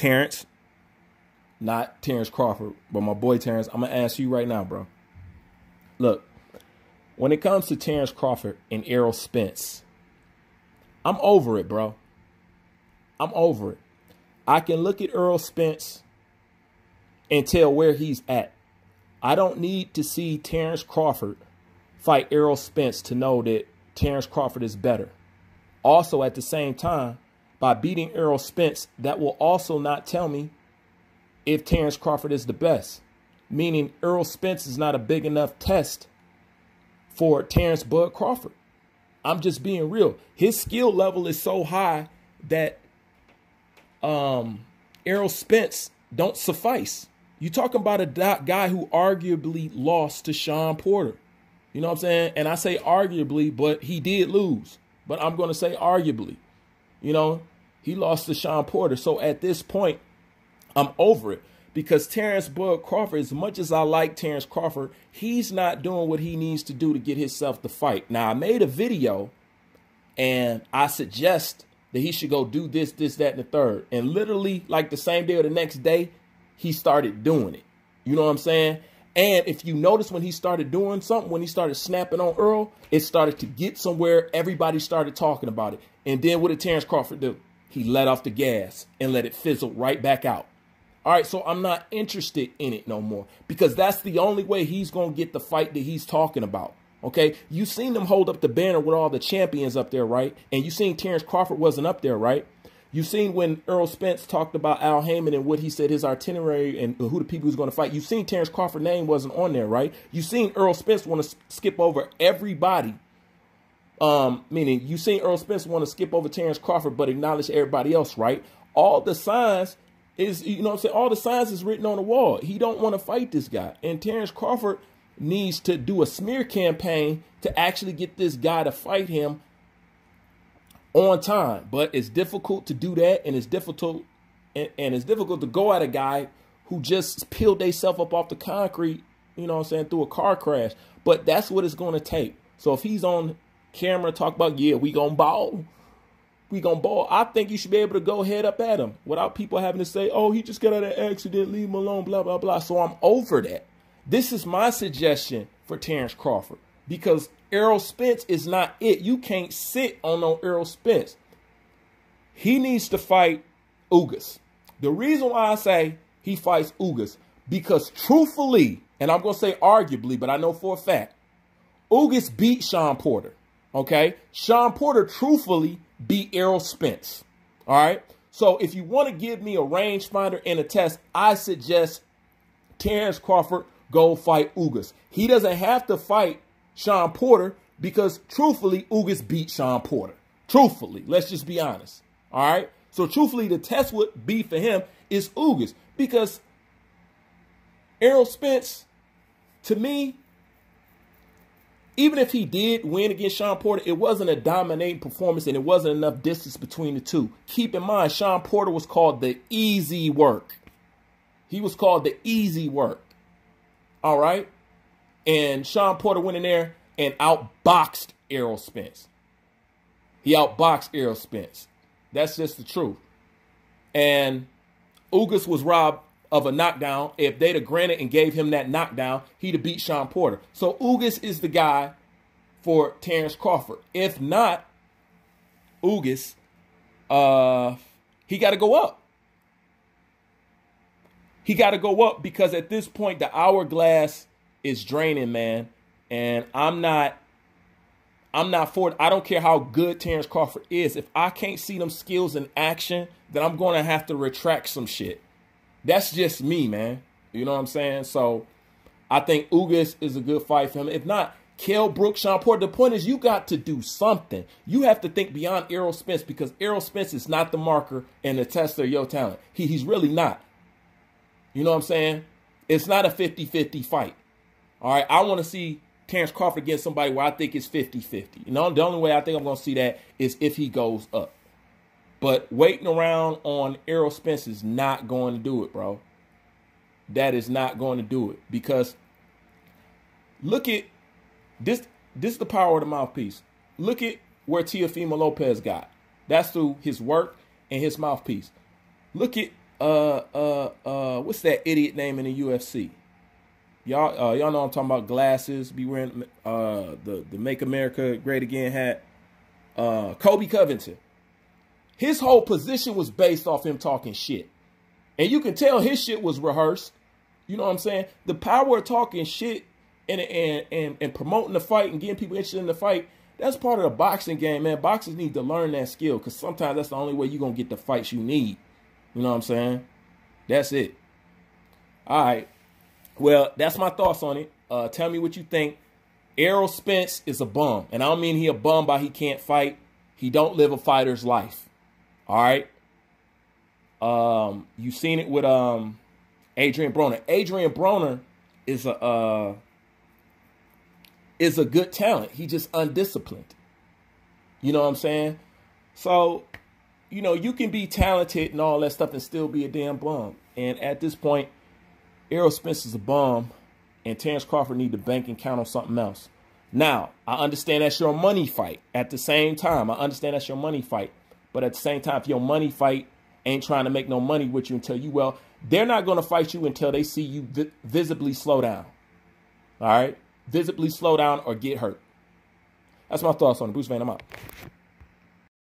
Terence, not Terence Crawford, but my boy Terence, I'm going to ask you right now, bro. Look, when it comes to Terence Crawford and Errol Spence, I'm over it, bro. I'm over it. I can look at Errol Spence and tell where he's at. I don't need to see Terence Crawford fight Errol Spence to know that Terence Crawford is better. Also, at the same time, by beating Errol Spence, that will also not tell me if Terence Crawford is the best. Meaning Errol Spence is not a big enough test for Terence Bud Crawford. I'm just being real. His skill level is so high that Errol Spence don't suffice. You talking about a guy who arguably lost to Sean Porter. You know what I'm saying? And I say arguably, but he did lose. But I'm going to say arguably. You know, he lost to Sean Porter. So at this point, I'm over it. Because Terence Bud Crawford, as much as I like Terence Crawford, he's not doing what he needs to do to get himself to fight. Now, I made a video and I suggest that he should go do this, that, and the third. And literally, like the same day or the next day, he started doing it. You know what I'm saying? And if you notice when he started doing something, when he started snapping on Errol, it started to get somewhere. Everybody started talking about it. And then what did Terence Crawford do? He let off the gas and let it fizzle right back out. All right, so I'm not interested in it no more because that's the only way he's going to get the fight that he's talking about. Okay, you seen them hold up the banner with all the champions up there, right? And you seen Terence Crawford wasn't up there, right? You seen when Errol Spence talked about Al Heyman and what he said, his itinerary and who the people who's going to fight. You seen Terence Crawford's name wasn't on there, right? You seen Errol Spence want to skip over everybody. Meaning you seen Errol Spence want to skip over Terence Crawford but acknowledge everybody else, right? All the signs is, you know what I'm saying? All the signs is written on the wall. He don't want to fight this guy. And Terence Crawford needs to do a smear campaign to actually get this guy to fight him on time. But it's difficult to do that, and it's difficult it's difficult to go at a guy who just peeled themselves up off the concrete, you know what I'm saying, through a car crash. But that's what it's going to take. So if he's on camera talk about, yeah, we gonna ball. We gonna ball. I think you should be able to go head up at him without people having to say, oh, he just got out of an accident, leave him alone, blah, blah, blah. So I'm over that. This is my suggestion for Terence Crawford because Errol Spence is not it. You can't sit on no Errol Spence. He needs to fight Ugas. The reason why I say he fights Ugas, because truthfully, and I'm going to say arguably, but I know for a fact, Ugas beat Sean Porter. Okay? Sean Porter truthfully beat Errol Spence. All right? So if you want to give me a rangefinder and a test, I suggest Terence Crawford go fight Ugas. He doesn't have to fight Sean Porter because truthfully, Ugas beat Sean Porter. Truthfully, let's just be honest. All right? So truthfully, the test would be for him is Ugas because Errol Spence, to me, even if he did win against Sean Porter, it wasn't a dominating performance and it wasn't enough distance between the two. Keep in mind, Sean Porter was called the easy work. He was called the easy work. All right? And Sean Porter went in there and outboxed Errol Spence. He outboxed Errol Spence. That's just the truth. And Ugas was robbed of a knockdown. If they'd have granted and gave him that knockdown, he'd have beat Sean Porter. So Ugas is the guy for Terence Crawford. If not, Ugas, he got to go up. He got to go up because at this point, the hourglass is draining, man. And I'm not for it. I don't care how good Terence Crawford is. If I can't see them skills in action, then I'm going to have to retract some shit. That's just me, man. You know what I'm saying? So I think Ugas is a good fight for him. If not, Kell Brook, Sean Porter. The point is you got to do something. You have to think beyond Errol Spence because Errol Spence is not the marker and the tester of your talent. He's really not. You know what I'm saying? It's not a 50-50 fight. All right, I want to see Terence Crawford against somebody where I think it's 50-50. You know, the only way I think I'm going to see that is if he goes up. But waiting around on Errol Spence is not going to do it, bro. That is not going to do it. Because look at this. This is the power of the mouthpiece. Look at where Teofimo Lopez got. That's through his work and his mouthpiece. Look at what's that idiot name in the UFC? Y'all know I'm talking about. Glasses, be wearing the Make America Great Again hat. Kobe Covington. His whole position was based off him talking shit. And you can tell his shit was rehearsed. You know what I'm saying? The power of talking shit and promoting the fight and getting people interested in the fight, that's part of the boxing game, man. Boxers need to learn that skill because sometimes that's the only way you're going to get the fights you need. You know what I'm saying? That's it. All right. Well, that's my thoughts on it. Tell me what you think. Errol Spence is a bum. And I don't mean he a bum by he can't fight. He don't live a fighter's life. All right. You seen it with Adrian Broner. Adrian Broner is a good talent. He just undisciplined. You know what I'm saying? So, you know, you can be talented and all that stuff and still be a damn bum. And at this point, Errol Spence is a bum, and Terence Crawford need to bank and count on something else. Now, I understand that's your money fight. At the same time, I understand that's your money fight. But at the same time, if your money fight ain't trying to make no money with you until you, well, they're not going to fight you until they see you visibly slow down. All right? Visibly slow down or get hurt. That's my thoughts on it. Bruce Van, I'm out.